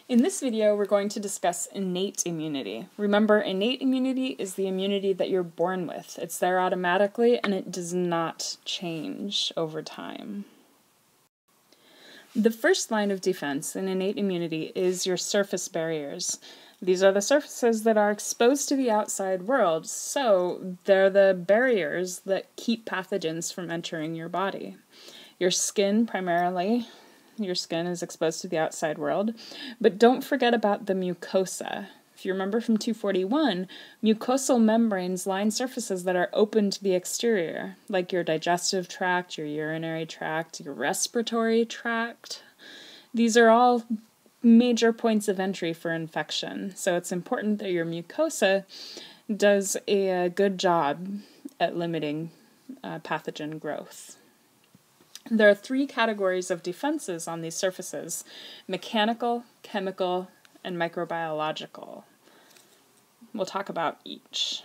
In this video, we're going to discuss innate immunity. Remember, innate immunity is the immunity that you're born with. It's there automatically, and it does not change over time. The first line of defense in innate immunity is your surface barriers. These are the surfaces that are exposed to the outside world, so they're the barriers that keep pathogens from entering your body. Your skin, primarily. Your skin is exposed to the outside world, but don't forget about the mucosa. If you remember from 241, mucosal membranes line surfaces that are open to the exterior, like your digestive tract, your urinary tract, your respiratory tract. These are all major points of entry for infection, so it's important that your mucosa does a good job at limiting pathogen growth. There are three categories of defenses on these surfaces: mechanical, chemical, and microbiological. We'll talk about each.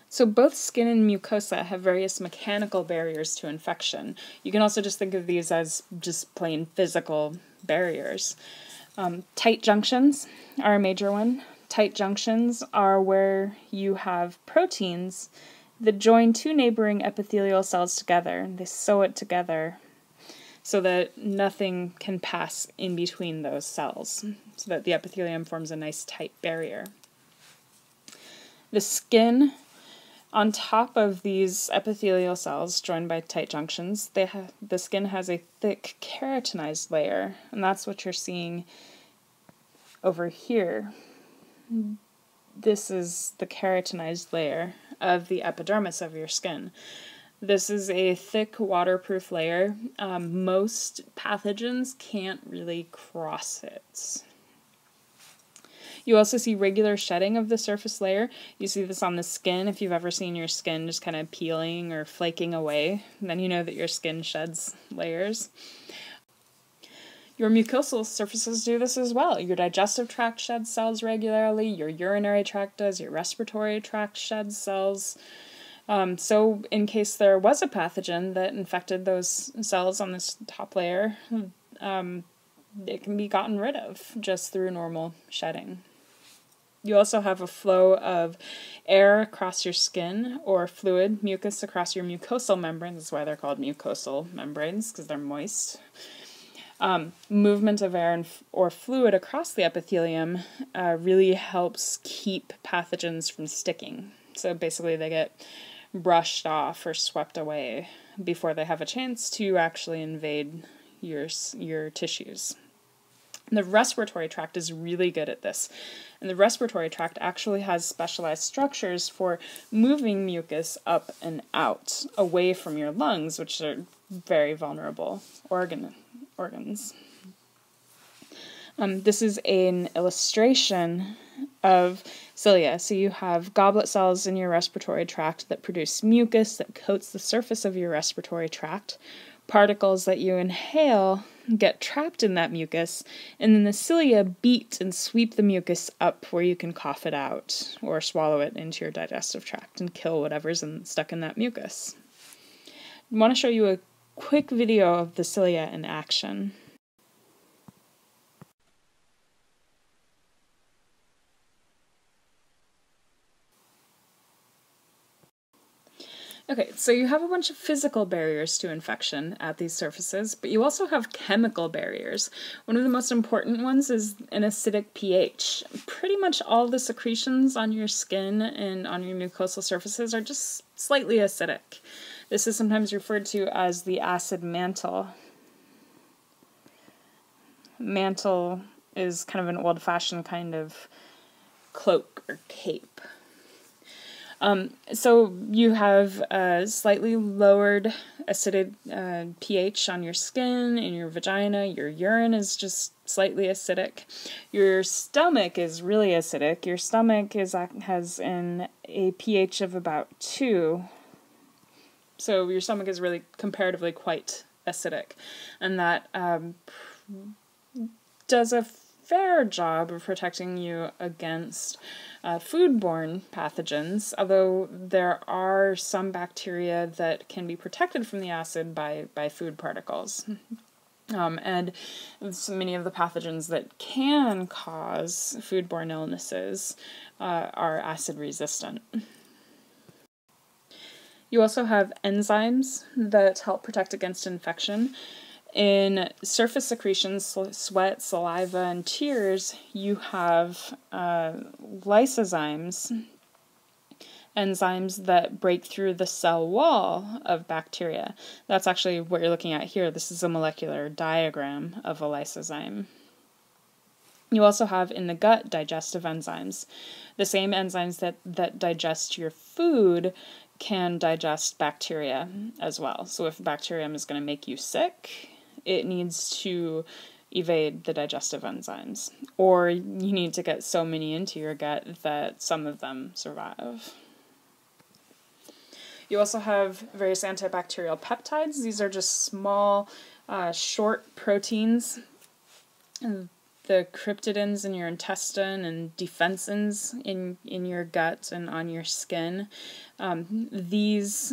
So both skin and mucosa have various mechanical barriers to infection. You can also just think of these as just plain physical barriers. Tight junctions are a major one. Tight junctions are where you have proteins that join two neighboring epithelial cells together. They sew it together so that nothing can pass in between those cells, so that the epithelium forms a nice tight barrier. The skin on top of these epithelial cells joined by tight junctions, the skin has a thick keratinized layer, and that's what you're seeing over here. This is the keratinized layer of the epidermis of your skin. This is a thick waterproof layer. Most pathogens can't really cross it. You also see regular shedding of the surface layer. You see this on the skin. If you've ever seen your skin just kind of peeling or flaking away, then you know that your skin sheds layers. Your mucosal surfaces do this as well. Your digestive tract sheds cells regularly, your urinary tract does, your respiratory tract sheds cells. So in case there was a pathogen that infected those cells on this top layer, it can be gotten rid of just through normal shedding. You also have a flow of air across your skin, or fluid, mucus across your mucosal membranes. That's why they're called mucosal membranes, because they're moist. Movement of air or fluid across the epithelium really helps keep pathogens from sticking. So basically they get brushed off or swept away before they have a chance to actually invade your tissues. The respiratory tract is really good at this. And the respiratory tract actually has specialized structures for moving mucus up and out, away from your lungs, which are very vulnerable organs. This is an illustration of cilia. So you have goblet cells in your respiratory tract that produce mucus that coats the surface of your respiratory tract. Particles that you inhale get trapped in that mucus, and then the cilia beat and sweep the mucus up where you can cough it out or swallow it into your digestive tract and kill whatever's stuck in that mucus. I want to show you a quick video of the cilia in action. Okay, so you have a bunch of physical barriers to infection at these surfaces, but you also have chemical barriers. One of the most important ones is an acidic pH. Pretty much all the secretions on your skin and on your mucosal surfaces are just slightly acidic. This is sometimes referred to as the acid mantle. Mantle is kind of an old-fashioned kind of cloak or cape. So you have a slightly lowered acidic pH on your skin, in your vagina. Your urine is just slightly acidic. Your stomach is really acidic. Your stomach has a pH of about 2. So your stomach is really comparatively quite acidic. And that does a fair job of protecting you against foodborne pathogens, although there are some bacteria that can be protected from the acid by food particles. And so many of the pathogens that can cause foodborne illnesses are acid resistant. You also have enzymes that help protect against infection. In surface secretions, sweat, saliva, and tears, you have lysozymes, enzymes that break through the cell wall of bacteria. That's actually what you're looking at here. This is a molecular diagram of a lysozyme. You also have in the gut digestive enzymes. The same enzymes that digest your food can digest bacteria as well. So if a bacterium is going to make you sick, it needs to evade the digestive enzymes. Or you need to get so many into your gut that some of them survive. You also have various antibacterial peptides. These are just small, short proteins. The cryptidins in your intestine and defensins in your gut and on your skin. These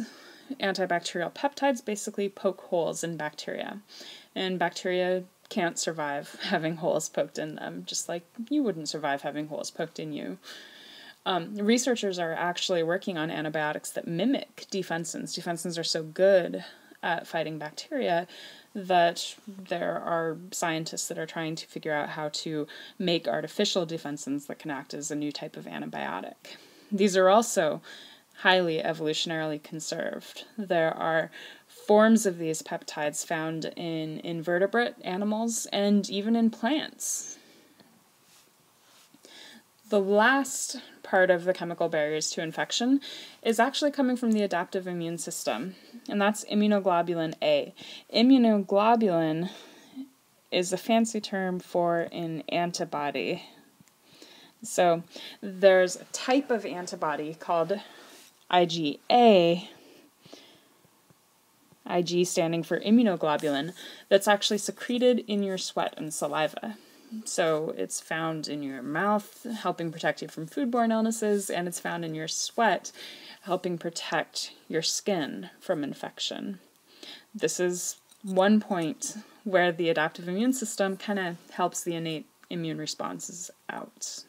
antibacterial peptides basically poke holes in bacteria. And bacteria can't survive having holes poked in them, just like you wouldn't survive having holes poked in you. Researchers are actually working on antibiotics that mimic defensins. Defensins are so good at fighting bacteria that there are scientists that are trying to figure out how to make artificial defensins that can act as a new type of antibiotic. These are also highly evolutionarily conserved. There are forms of these peptides found in invertebrate animals and even in plants. The last part of the chemical barriers to infection is actually coming from the adaptive immune system, and that's immunoglobulin A. Immunoglobulin is a fancy term for an antibody. So there's a type of antibody called IgA, Ig standing for immunoglobulin, that's actually secreted in your sweat and saliva. So it's found in your mouth, helping protect you from foodborne illnesses, and it's found in your sweat, helping protect your skin from infection. This is one point where the adaptive immune system kind of helps the innate immune responses out.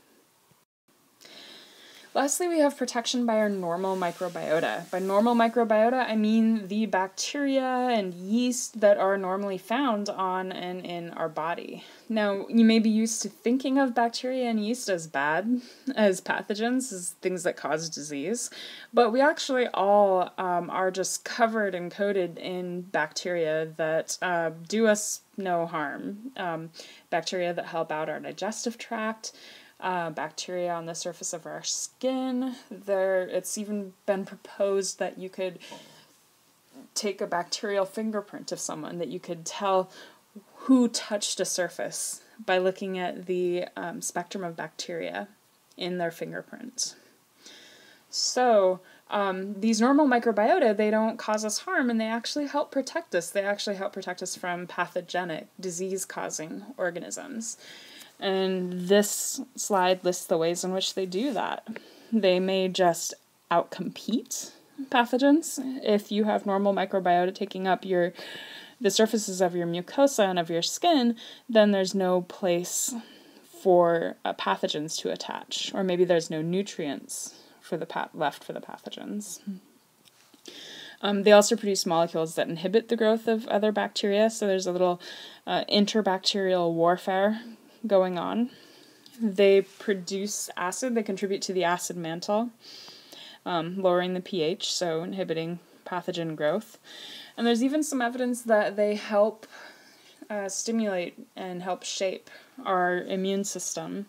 Lastly, we have protection by our normal microbiota. By normal microbiota, I mean the bacteria and yeast that are normally found on and in our body. Now, you may be used to thinking of bacteria and yeast as bad, as pathogens, as things that cause disease, but we actually all are just covered and coated in bacteria that do us no harm. Bacteria that help out our digestive tract, bacteria on the surface of our skin. It's even been proposed that you could take a bacterial fingerprint of someone, that you could tell who touched a surface by looking at the spectrum of bacteria in their fingerprint. So these normal microbiota, they don't cause us harm, and they actually help protect us. They actually help protect us from pathogenic, disease-causing organisms. And this slide lists the ways in which they do that. They may just outcompete pathogens. If you have normal microbiota taking up the surfaces of your mucosa and of your skin, then there's no place for pathogens to attach, or maybe there's no nutrients for left for the pathogens. They also produce molecules that inhibit the growth of other bacteria, so there's a little interbacterial warfare going on. They produce acid. They contribute to the acid mantle, lowering the pH, so inhibiting pathogen growth. And there's even some evidence that they help stimulate and help shape our immune system.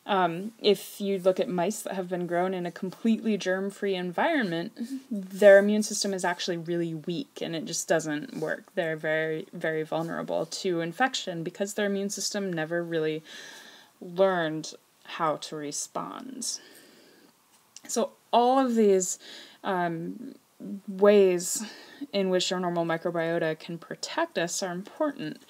If you look at mice that have been grown in a completely germ-free environment, their immune system is actually really weak, and it just doesn't work. They're very, very vulnerable to infection because their immune system never really learned how to respond. So all of these ways in which our normal microbiota can protect us are important.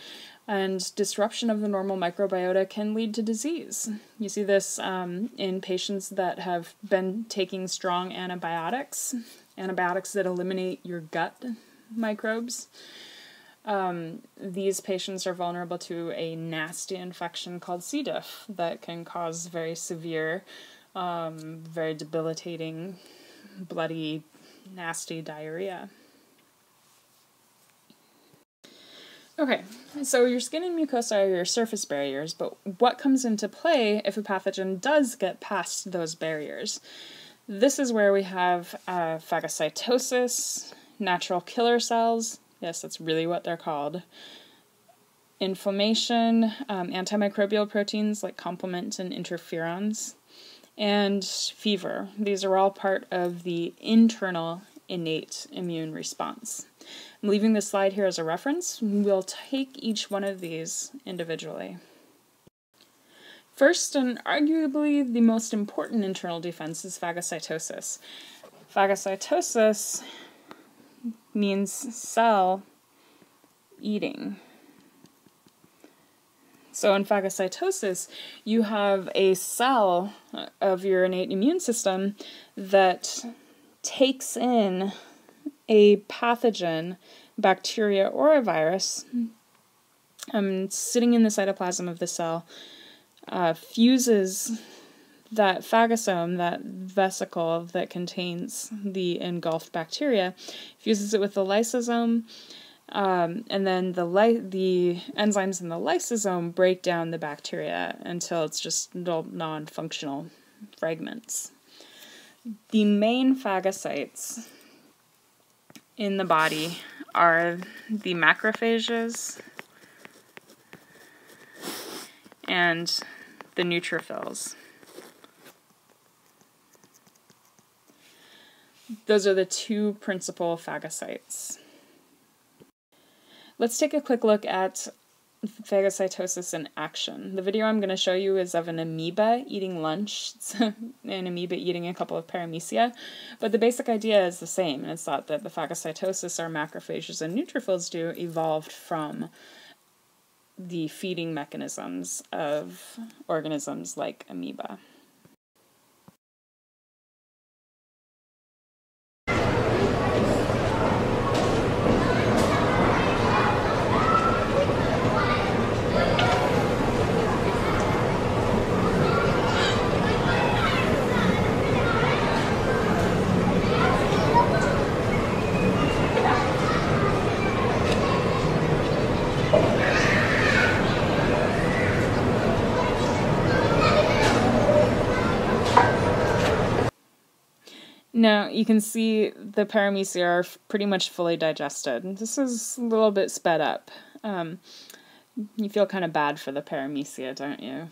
And disruption of the normal microbiota can lead to disease. You see this in patients that have been taking strong antibiotics that eliminate your gut microbes. these patients are vulnerable to a nasty infection called C. diff that can cause very severe, very debilitating, bloody, nasty diarrhea. Okay, so your skin and mucosa are your surface barriers, but what comes into play if a pathogen does get past those barriers? This is where we have phagocytosis, natural killer cells, yes, that's really what they're called, inflammation, antimicrobial proteins like complement and interferons, and fever. These are all part of the internal innate immune response. I'm leaving this slide here as a reference. We'll take each one of these individually. First, and arguably the most important internal defense, is phagocytosis. Phagocytosis means cell eating. So in phagocytosis, you have a cell of your innate immune system that takes in a pathogen, bacteria or a virus, sitting in the cytoplasm of the cell, fuses that phagosome, that vesicle that contains the engulfed bacteria, fuses it with the lysosome, and then the enzymes in the lysosome break down the bacteria until it's just non-functional fragments. The main phagocytes in the body are the macrophages and the neutrophils. Those are the two principal phagocytes. Let's take a quick look at phagocytosis in action. The video I'm going to show you is of an amoeba eating lunch. It's an amoeba eating a couple of paramecia, but the basic idea is the same, and it's thought that the phagocytosis our macrophages and neutrophils do evolved from the feeding mechanisms of organisms like amoeba. Now, you can see the paramecia are pretty much fully digested. This is a little bit sped up. You feel kind of bad for the paramecia, don't you?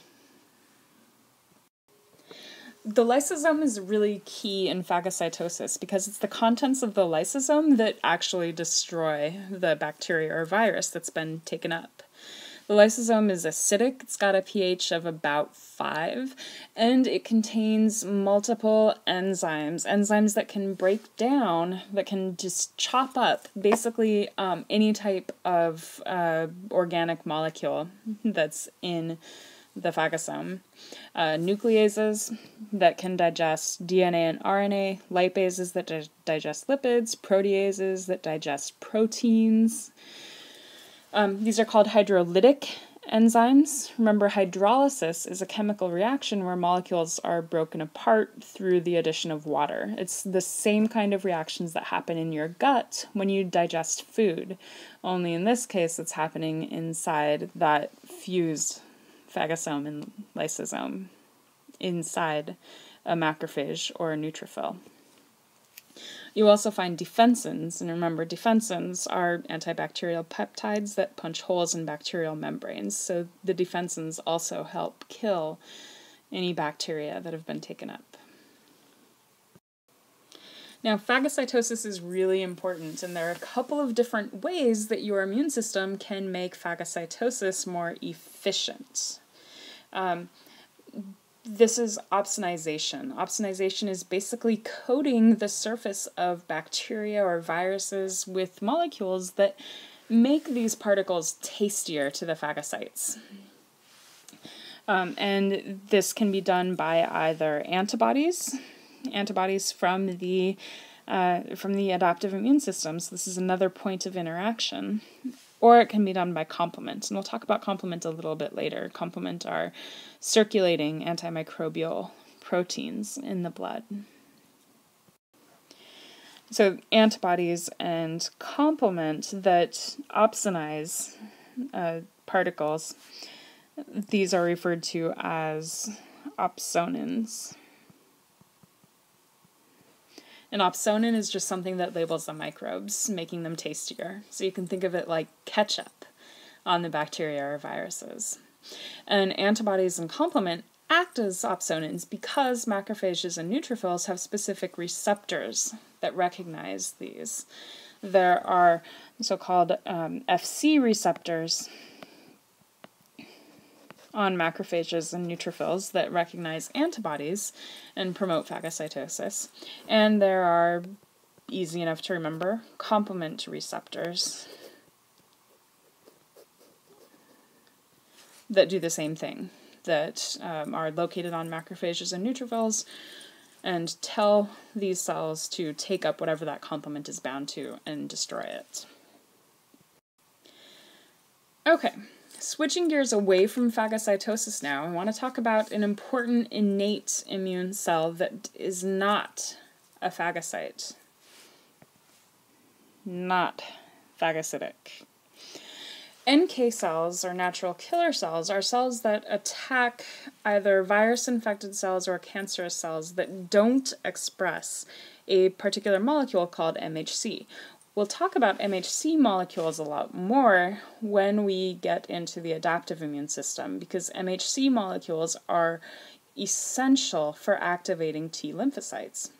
The lysosome is really key in phagocytosis because it's the contents of the lysosome that actually destroy the bacteria or virus that's been taken up. The lysosome is acidic, it's got a pH of about 5, and it contains multiple enzymes that can break down, that can just chop up basically any type of organic molecule that's in the phagosome. Nucleases that can digest DNA and RNA, lipases that digest lipids, proteases that digest proteins. These are called hydrolytic enzymes. Remember, hydrolysis is a chemical reaction where molecules are broken apart through the addition of water. It's the same kind of reactions that happen in your gut when you digest food, only in this case it's happening inside that fused phagosome and lysosome, inside a macrophage or a neutrophil. You also find defensins, and remember, defensins are antibacterial peptides that punch holes in bacterial membranes, so the defensins also help kill any bacteria that have been taken up. Now, phagocytosis is really important, and there are a couple of different ways that your immune system can make phagocytosis more efficient. This is opsonization. Opsonization is basically coating the surface of bacteria or viruses with molecules that make these particles tastier to the phagocytes. And this can be done by either antibodies from the adaptive immune system. So this is another point of interaction. or it can be done by complement. And we'll talk about complement a little bit later. Complement are circulating antimicrobial proteins in the blood. So antibodies and complement that opsonize particles, these are referred to as opsonins. An opsonin is just something that labels the microbes, making them tastier. So you can think of it like ketchup on the bacteria or viruses. And antibodies and complement act as opsonins because macrophages and neutrophils have specific receptors that recognize these. There are so-called FC receptors on macrophages and neutrophils that recognize antibodies and promote phagocytosis. And there are, easy enough to remember, complement receptors that do the same thing, that are located on macrophages and neutrophils and tell these cells to take up whatever that complement is bound to and destroy it. Okay. Switching gears away from phagocytosis now, I want to talk about an important innate immune cell that is not a phagocyte. Not phagocytic. NK cells, or natural killer cells, are cells that attack either virus-infected cells or cancerous cells that don't express a particular molecule called MHC. We'll talk about MHC molecules a lot more when we get into the adaptive immune system, because MHC molecules are essential for activating T lymphocytes.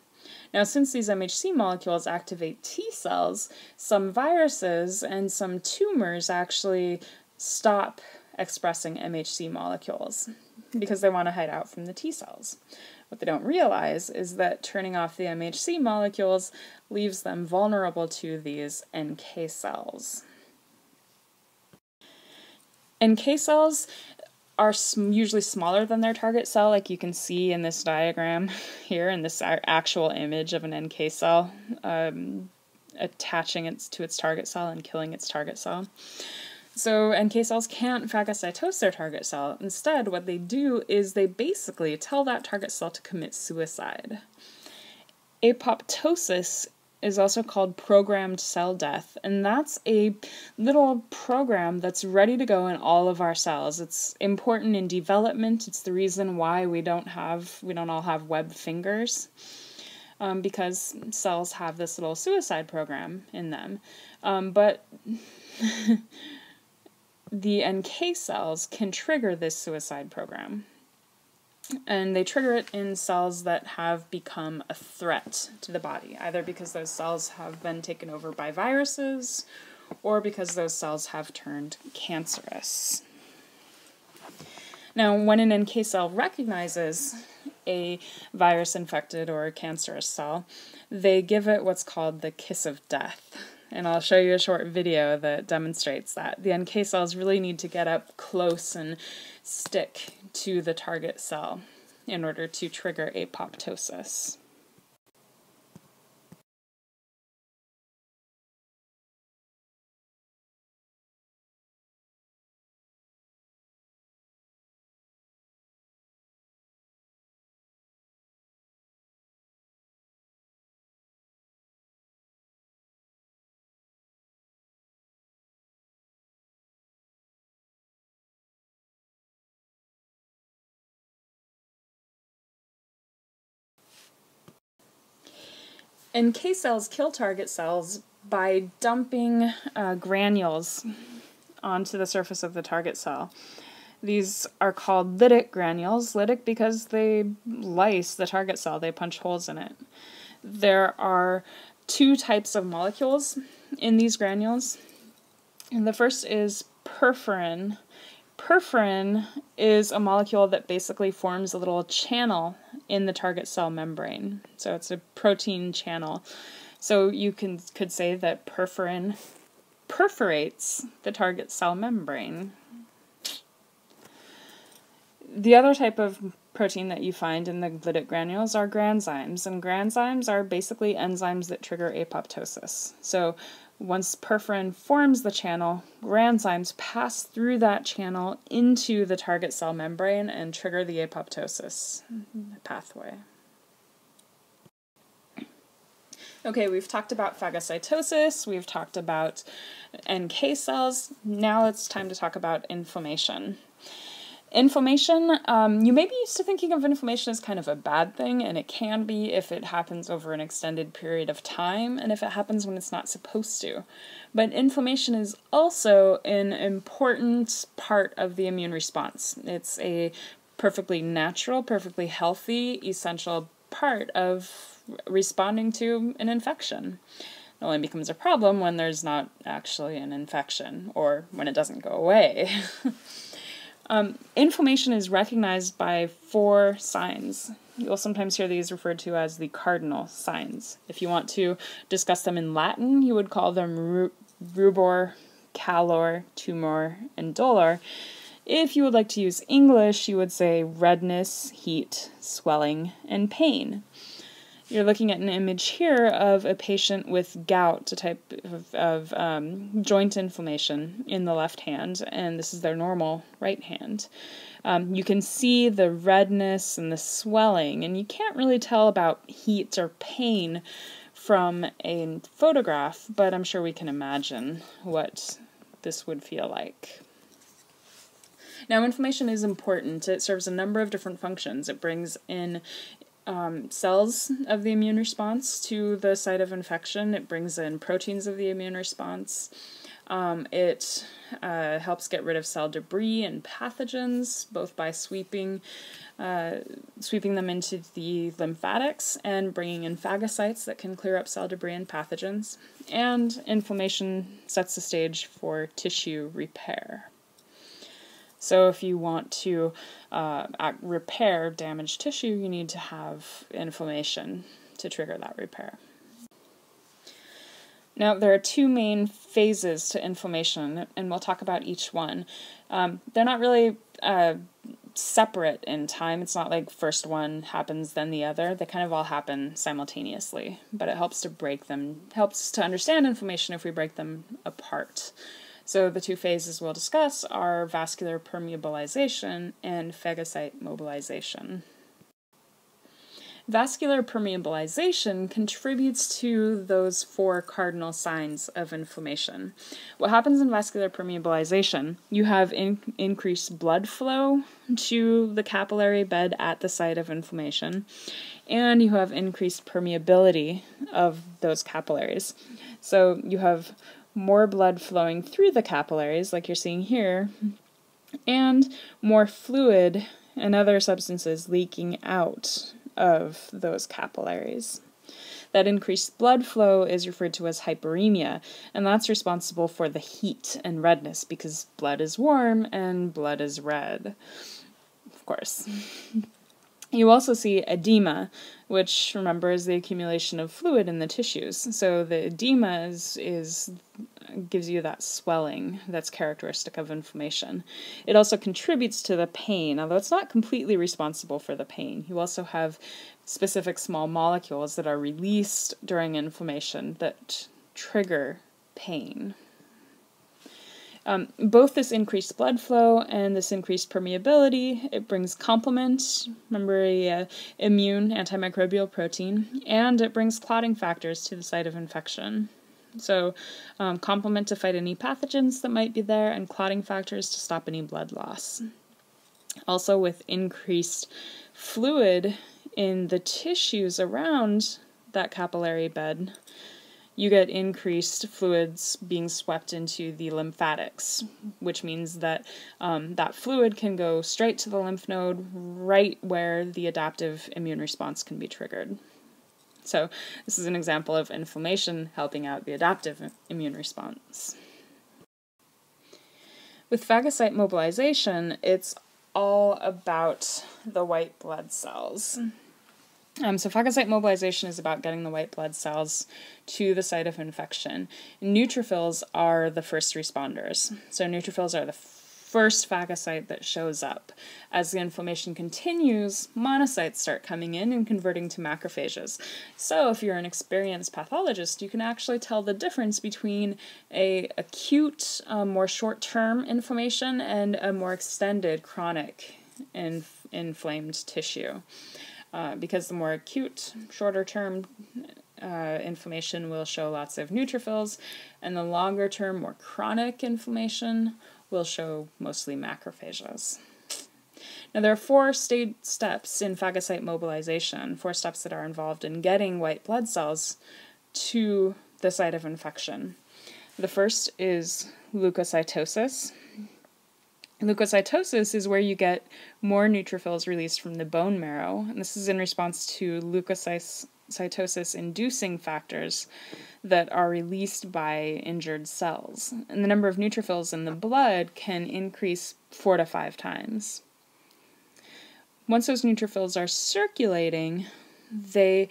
Now, since these MHC molecules activate T cells, some viruses and some tumors actually stop expressing MHC molecules because they want to hide out from the T cells. What they don't realize is that turning off the MHC molecules leaves them vulnerable to these NK cells. NK cells are usually smaller than their target cell, like you can see in this diagram here, in this actual image of an NK cell attaching it to its target cell and killing its target cell. So NK cells can't phagocytose their target cell. Instead, what they do is they basically tell that target cell to commit suicide. Apoptosis is also called programmed cell death, and that's a little program that's ready to go in all of our cells. It's important in development. It's the reason why we don't all have webbed fingers, because cells have this little suicide program in them. But the NK cells can trigger this suicide program. And they trigger it in cells that have become a threat to the body, either because those cells have been taken over by viruses or because those cells have turned cancerous. Now, when an NK cell recognizes a virus-infected or a cancerous cell, they give it what's called the kiss of death. And I'll show you a short video that demonstrates that. The NK cells really need to get up close and stick to the target cell in order to trigger apoptosis. NK cells kill target cells by dumping granules onto the surface of the target cell. These are called lytic granules, lytic because they lyse the target cell, they punch holes in it. There are two types of molecules in these granules, and the first is perforin. Perforin is a molecule that basically forms a little channel in the target cell membrane. So it's a protein channel. So you could say that perforin perforates the target cell membrane. The other type of protein that you find in the lytic granules are granzymes, and granzymes are basically enzymes that trigger apoptosis. So Once perforin forms the channel, granzymes pass through that channel into the target cell membrane and trigger the apoptosis pathway. Okay, we've talked about phagocytosis, we've talked about NK cells, now it's time to talk about inflammation. Inflammation, you may be used to thinking of inflammation as kind of a bad thing, and it can be if it happens over an extended period of time, and if it happens when it's not supposed to. But inflammation is also an important part of the immune response. It's a perfectly natural, perfectly healthy, essential part of responding to an infection. It only becomes a problem when there's not actually an infection, or when it doesn't go away. Inflammation is recognized by 4 signs. You'll sometimes hear these referred to as the cardinal signs. If you want to discuss them in Latin, you would call them rubor, calor, tumor, and dolor. If you would like to use English, you would say redness, heat, swelling, and pain. You're looking at an image here of a patient with gout, a type of joint inflammation in the left hand, and this is their normal right hand. You can see the redness and the swelling, and you can't really tell about heat or pain from a photograph, but I'm sure we can imagine what this would feel like. Now, inflammation is important. It serves a number of different functions. It brings in cells of the immune response to the site of infection. It brings in proteins of the immune response. It helps get rid of cell debris and pathogens, both by sweeping them into the lymphatics and bringing in phagocytes that can clear up cell debris and pathogens. And inflammation sets the stage for tissue repair. So if you want to repair damaged tissue, you need to have inflammation to trigger that repair. Now, there are 2 main phases to inflammation, and we'll talk about each one. They're not really separate in time. It's not like first one happens, then the other. They kind of all happen simultaneously, but it helps to break them, helps to understand inflammation if we break them apart. So the 2 phases we'll discuss are vascular permeabilization and phagocyte mobilization. Vascular permeabilization contributes to those 4 cardinal signs of inflammation. What happens in vascular permeabilization? You have increased blood flow to the capillary bed at the site of inflammation, and you have increased permeability of those capillaries. So you have more blood flowing through the capillaries, like you're seeing here, and more fluid and other substances leaking out of those capillaries. That increased blood flow is referred to as hyperemia, and that's responsible for the heat and redness because blood is warm and blood is red, of course. You also see edema, which, remember, is the accumulation of fluid in the tissues. So the edema gives you that swelling that's characteristic of inflammation. It also contributes to the pain, although it's not completely responsible for the pain. You also have specific small molecules that are released during inflammation that trigger pain. Both this increased blood flow and this increased permeability, it brings complement, remember a immune antimicrobial protein, and it brings clotting factors to the site of infection. So complement to fight any pathogens that might be there, and clotting factors to stop any blood loss. Also, with increased fluid in the tissues around that capillary bed, you get increased fluids being swept into the lymphatics, which means that that fluid can go straight to the lymph node, right where the adaptive immune response can be triggered. So this is an example of inflammation helping out the adaptive immune response. With phagocyte mobilization, it's all about the white blood cells. So phagocyte mobilization is about getting the white blood cells to the site of infection. Neutrophils are the first responders. So neutrophils are the first phagocyte that shows up. As the inflammation continues, monocytes start coming in and converting to macrophages. So if you're an experienced pathologist, you can actually tell the difference between a acute, more short-term inflammation and a more extended chronic inflamed tissue. Because the more acute, shorter-term inflammation will show lots of neutrophils, and the longer-term, more chronic inflammation will show mostly macrophages. Now, there are 4 steps in phagocyte mobilization, 4 steps that are involved in getting white blood cells to the site of infection. The first is leukocytosis. Leukocytosis is where you get more neutrophils released from the bone marrow, and this is in response to leukocytosis-inducing factors that are released by injured cells. And the number of neutrophils in the blood can increase 4 to 5 times. Once those neutrophils are circulating, they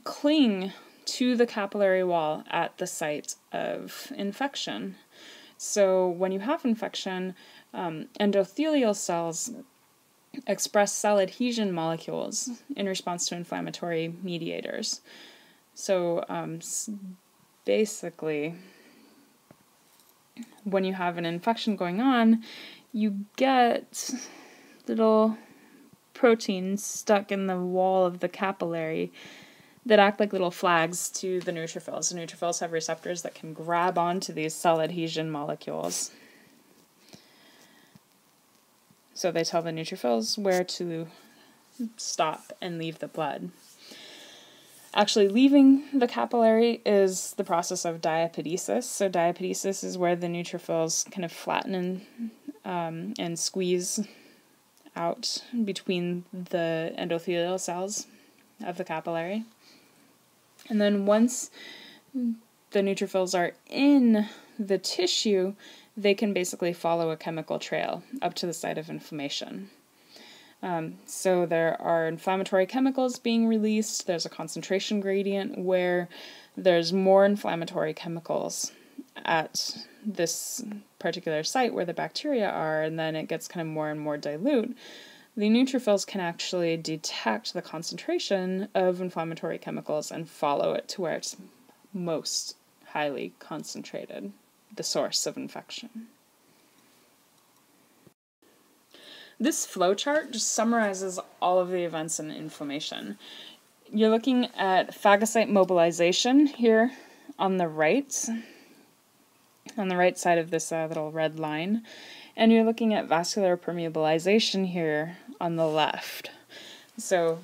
cling to the capillary wall at the site of infection. So when you have infection, endothelial cells express cell adhesion molecules in response to inflammatory mediators. So basically, when you have an infection going on, you get little proteins stuck in the wall of the capillary that act like little flags to the neutrophils. The neutrophils have receptors that can grab onto these cell adhesion molecules. So they tell the neutrophils where to stop and leave the blood. Actually, leaving the capillary is the process of diapedesis. So diapedesis is where the neutrophils kind of flatten and squeeze out between the endothelial cells of the capillary. And then once the neutrophils are in the tissue, they can basically follow a chemical trail up to the site of inflammation. So there are inflammatory chemicals being released. There's a concentration gradient where there's more inflammatory chemicals at this particular site where the bacteria are, and then it gets kind of more and more dilute. The neutrophils can actually detect the concentration of inflammatory chemicals and follow it to where it's most highly concentrated, the source of infection. This flowchart just summarizes all of the events in inflammation. You're looking at phagocyte mobilization here on the right side of this little red line, and you're looking at vascular permeabilization here on the left. So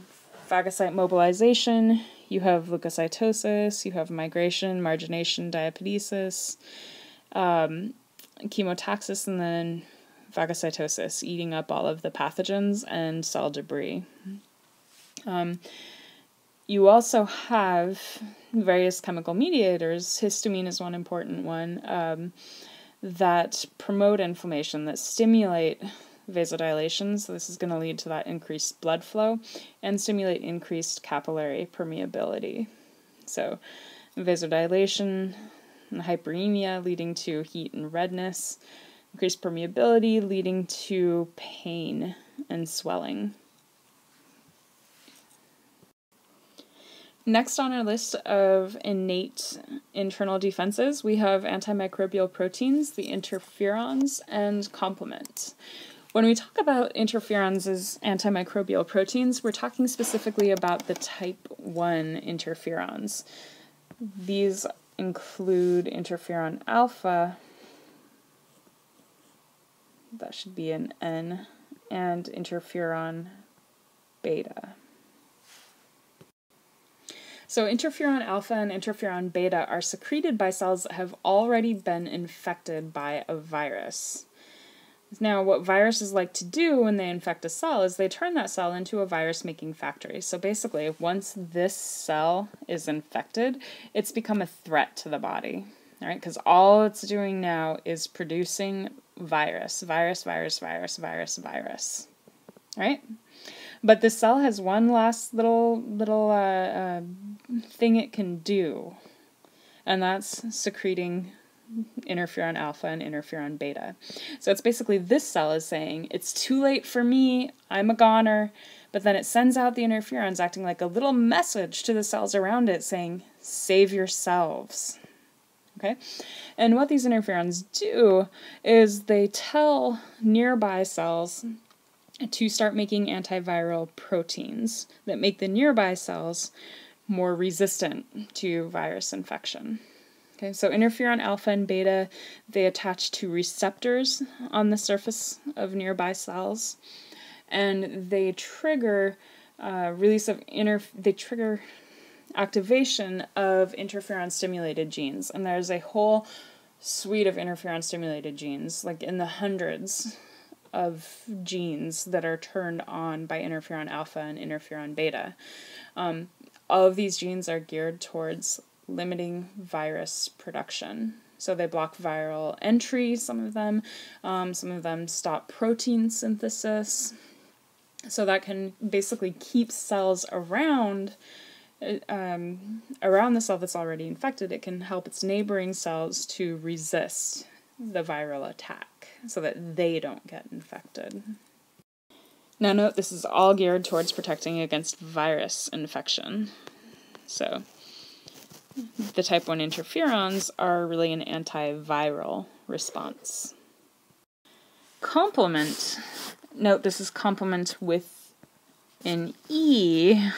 phagocyte mobilization, you have leukocytosis, you have migration, margination, diapedesis, chemotaxis, and then phagocytosis, eating up all of the pathogens and cell debris. You also have various chemical mediators. Histamine is one important one that promote inflammation, that stimulate vasodilation. So this is going to lead to that increased blood flow and stimulate increased capillary permeability. So vasodilation and hyperemia leading to heat and redness, increased permeability leading to pain and swelling. Next on our list of innate internal defenses, we have antimicrobial proteins, the interferons, and complement. When we talk about interferons as antimicrobial proteins, we're talking specifically about the type 1 interferons. These include interferon alpha, that should be an N, and interferon beta. So interferon alpha and interferon beta are secreted by cells that have already been infected by a virus. Now, what viruses like to do when they infect a cell is they turn that cell into a virus-making factory. So basically, once this cell is infected, it's become a threat to the body, all right? Because all it's doing now is producing virus, right? But the cell has one last little thing it can do, and that's secreting interferon alpha and interferon beta. So it's basically this cell is saying, it's too late for me, I'm a goner, but then it sends out the interferons acting like a little message to the cells around it saying, save yourselves. Okay? And what these interferons do is they tell nearby cells to start making antiviral proteins that make the nearby cells more resistant to virus infection. Okay, so interferon alpha and beta, they attach to receptors on the surface of nearby cells, and they trigger activation of interferon-stimulated genes. And there's a whole suite of interferon-stimulated genes, like in the hundreds of genes that are turned on by interferon alpha and interferon beta. All of these genes are geared towards limiting virus production. So they block viral entry, some of them stop protein synthesis. So that can basically keep cells around the cell that's already infected. It can help its neighboring cells to resist the viral attack so that they don't get infected. Now note, this is all geared towards protecting against virus infection. So the type 1 interferons are really an antiviral response. Complement, note this is complement with an E.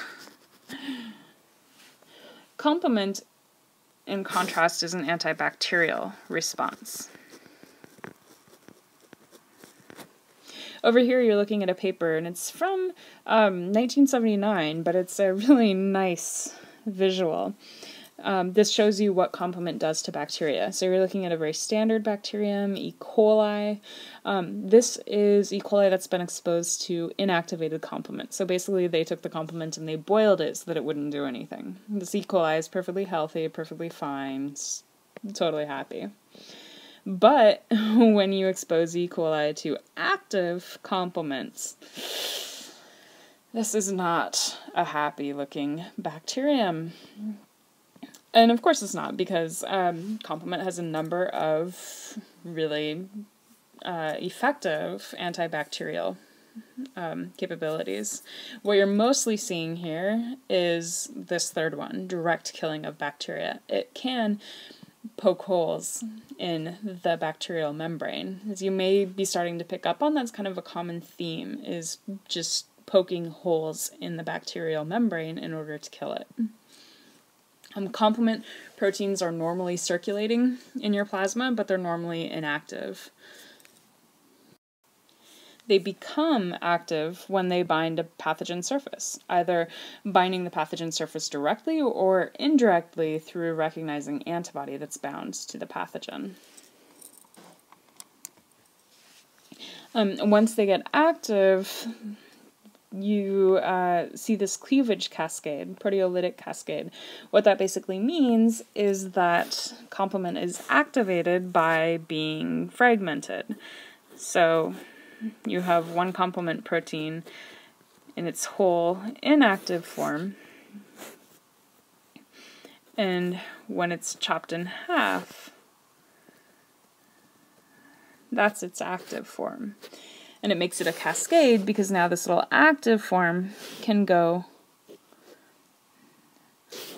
Complement, in contrast, is an antibacterial response. Over here you're looking at a paper, and it's from 1979, but it's a really nice visual. This shows you what complement does to bacteria. So you're looking at a very standard bacterium, E. coli. This is E. coli that's been exposed to inactivated complement. So basically they took the complement and they boiled it so that it wouldn't do anything. This E. coli is perfectly healthy, perfectly fine, it's totally happy. But when you expose E. coli to active complements, this is not a happy-looking bacterium. And of course it's not, because complement has a number of really effective antibacterial capabilities. What you're mostly seeing here is this third one, direct killing of bacteria. It can poke holes in the bacterial membrane. As you may be starting to pick up on, that's kind of a common theme, is just poking holes in the bacterial membrane in order to kill it. Complement proteins are normally circulating in your plasma, but they're normally inactive. They become active when they bind a pathogen surface, either binding the pathogen surface directly or indirectly through recognizing antibody that's bound to the pathogen. Once they get active, you see this cleavage cascade, proteolytic cascade. What that basically means is that complement is activated by being fragmented. So you have one complement protein in its whole inactive form, and when it's chopped in half, that's its active form. And it makes it a cascade because now this little active form can go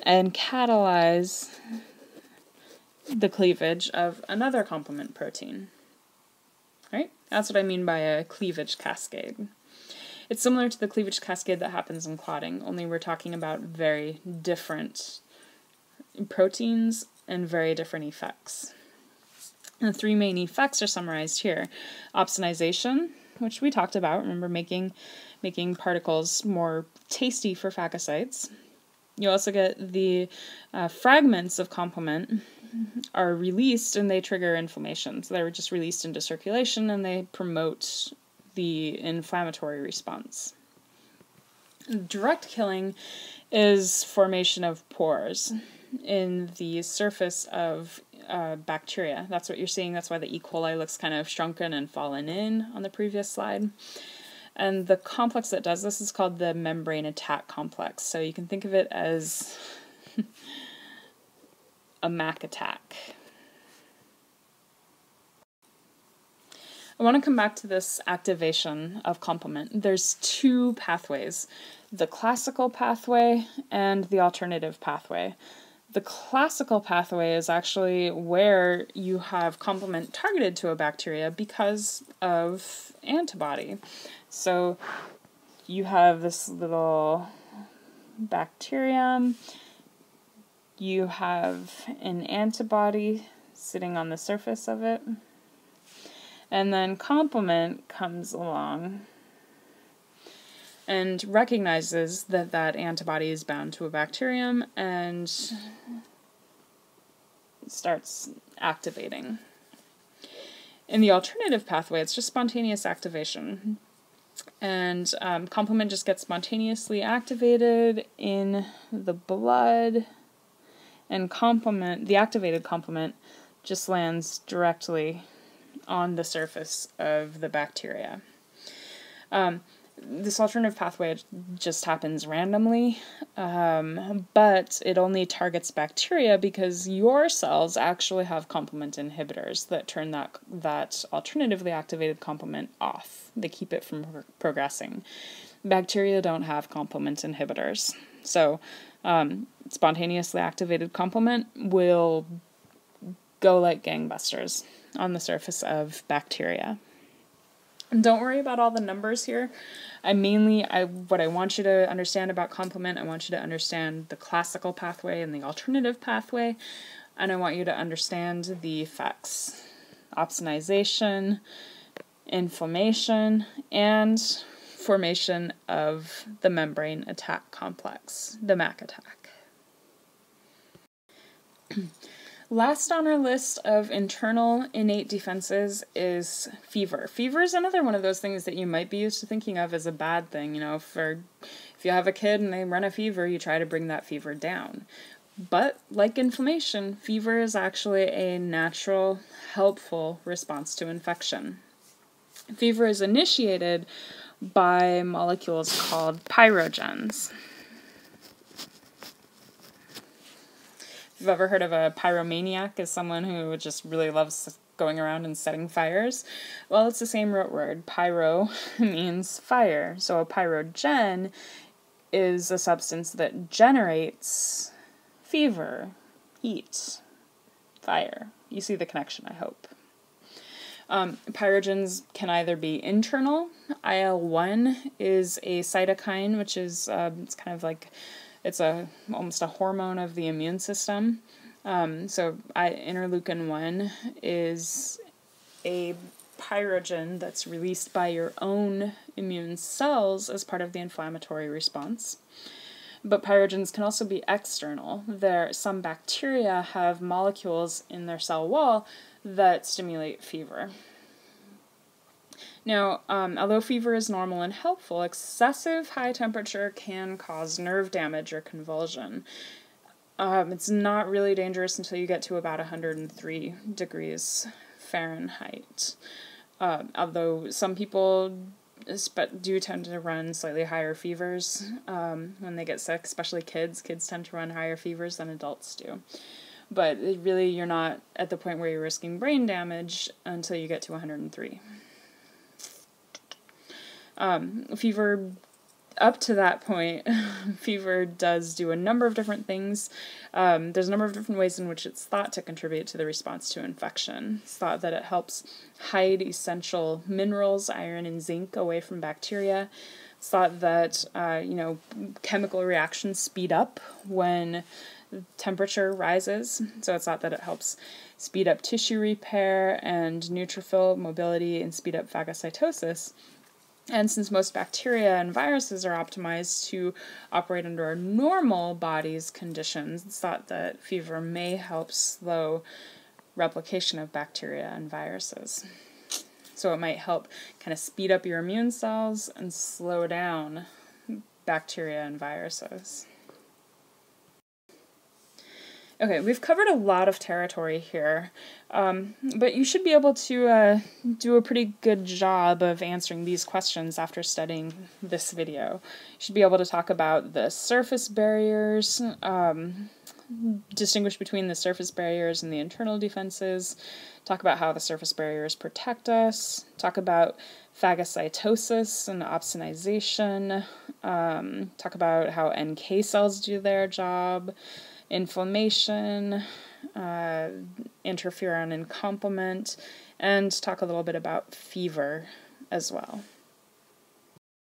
and catalyze the cleavage of another complement protein. Right? That's what I mean by a cleavage cascade. It's similar to the cleavage cascade that happens in clotting, only we're talking about very different proteins and very different effects. And the three main effects are summarized here. Opsonization, which we talked about, remember making particles more tasty for phagocytes. You also get the fragments of complement are released and they trigger inflammation. So they're just released into circulation and they promote the inflammatory response. Direct killing is formation of pores in the surface of bacteria. That's what you're seeing. That's why the E. coli looks kind of shrunken and fallen in on the previous slide. And the complex that does this is called the membrane attack complex. So you can think of it as a Mac attack. I want to come back to this activation of complement. There's two pathways, the classical pathway and the alternative pathway. The classical pathway is actually where you have complement targeted to a bacteria because of antibody. So you have this little bacterium, you have an antibody sitting on the surface of it, and then complement comes along and recognizes that that antibody is bound to a bacterium and starts activating. In the alternative pathway, it's just spontaneous activation. And complement just gets spontaneously activated in the blood, and the activated complement just lands directly on the surface of the bacteria. This alternative pathway just happens randomly, but it only targets bacteria because your cells actually have complement inhibitors that turn that alternatively activated complement off. They keep it from progressing. Bacteria don't have complement inhibitors, so spontaneously activated complement will go like gangbusters on the surface of bacteria. And don't worry about all the numbers here. What I want you to understand about complement, I want you to understand the classical pathway and the alternative pathway, and I want you to understand the effects: opsonization, inflammation, and formation of the membrane attack complex, the MAC attack. Last on our list of internal innate defenses is fever. Fever is another one of those things that you might be used to thinking of as a bad thing. You know, if you have a kid and they run a fever, you try to bring that fever down. But like inflammation, fever is actually a natural, helpful response to infection. Fever is initiated by molecules called pyrogens. If you've ever heard of a pyromaniac as someone who just really loves going around and setting fires, well, it's the same root word. Pyro means fire. So a pyrogen is a substance that generates fever, heat, fire. You see the connection, I hope. Pyrogens can either be internal. IL-1 is a cytokine, which is it's kind of like almost a hormone of the immune system. So interleukin-1 is a pyrogen that's released by your own immune cells as part of the inflammatory response. But pyrogens can also be external. Some bacteria have molecules in their cell wall that stimulate fever. Now, although fever is normal and helpful, excessive high temperature can cause nerve damage or convulsion. It's not really dangerous until you get to about 103 degrees Fahrenheit. Although some people do tend to run slightly higher fevers when they get sick, especially kids. Kids tend to run higher fevers than adults do. But really, you're not at the point where you're risking brain damage until you get to 103. Fever, up to that point, fever does do a number of different things. There's a number of different ways in which it's thought to contribute to the response to infection. It's thought that it helps hide essential minerals, iron and zinc, away from bacteria. It's thought that, chemical reactions speed up when temperature rises. So it's thought that it helps speed up tissue repair and neutrophil mobility and speed up phagocytosis. And since most bacteria and viruses are optimized to operate under our normal body's conditions, it's thought that fever may help slow replication of bacteria and viruses. So it might help kind of speed up your immune cells and slow down bacteria and viruses. Okay, we've covered a lot of territory here, but you should be able to do a pretty good job of answering these questions after studying this video. You should be able to talk about the surface barriers, distinguish between the surface barriers and the internal defenses, talk about how the surface barriers protect us, talk about phagocytosis and opsonization, talk about how NK cells do their job, inflammation, interferon and complement, and talk a little bit about fever as well.